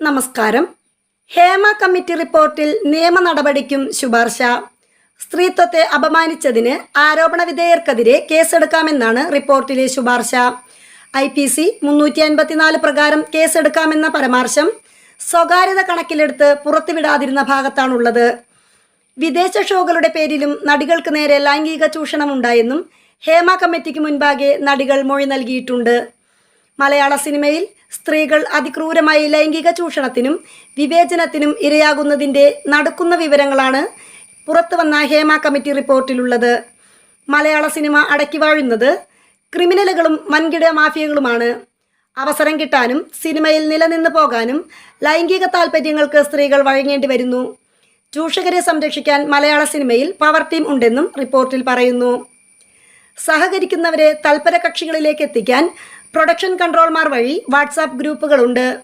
നമസ്കാരം. ഹേമ കമ്മിറ്റി റിപ്പോർട്ടിൽ നിയമ നടപടിക്കും ശുപാർശ. സ്ത്രീത്വത്തെ അപമാനിച്ചതിന് ആരോപണ വിധേയർക്കെതിരെ കേസെടുക്കാമെന്നാണ് റിപ്പോർട്ടിലെ ശുപാർശ. IPC 354 പ്രകാരം കേസെടുക്കാമെന്ന പരാമർശം സ്വകാര്യത കണക്കിലെടുത്ത് പുറത്തുവിടാതിരുന്ന ഭാഗത്താണുള്ളത്. വിദേശ ഷോകളുടെ പേരിലും നടികൾക്ക് നേരെ ലൈംഗിക ചൂഷണമുണ്ടായെന്നും ഹേമ കമ്മിറ്റിക്ക് മുൻപാകെ നടികൾ മൊഴി നൽകിയിട്ടുണ്ട്. മലയാള സിനിമയിൽ സ്ത്രീകൾ അതിക്രൂരമായി ലൈംഗിക ചൂഷണത്തിനും വിവേചനത്തിനും ഇരയാകുന്നതിൻ്റെ നടുക്കുന്ന വിവരങ്ങളാണ് പുറത്തുവന്ന ഹേമ കമ്മിറ്റി റിപ്പോർട്ടിലുള്ളത്. മലയാള സിനിമ അടക്കി വാഴുന്നത് ക്രിമിനലുകളും വൻകിട മാഫിയകളുമാണ്. അവസരം കിട്ടാനും സിനിമയിൽ നിലനിന്ന് പോകാനും ലൈംഗിക താൽപ്പര്യങ്ങൾക്ക് സ്ത്രീകൾ വഴങ്ങേണ്ടി വരുന്നു. ചൂഷകരെ സംരക്ഷിക്കാൻ മലയാള സിനിമയിൽ പവർ ടീം ഉണ്ടെന്നും റിപ്പോർട്ടിൽ പറയുന്നു. സഹകരിക്കുന്നവരെ തൽപര കക്ഷികളിലേക്ക് എത്തിക്കാൻ പ്രൊഡക്ഷൻ കൺട്രോളർമാർ വഴി വാട്സാപ്പ് ഗ്രൂപ്പുകളുണ്ട്.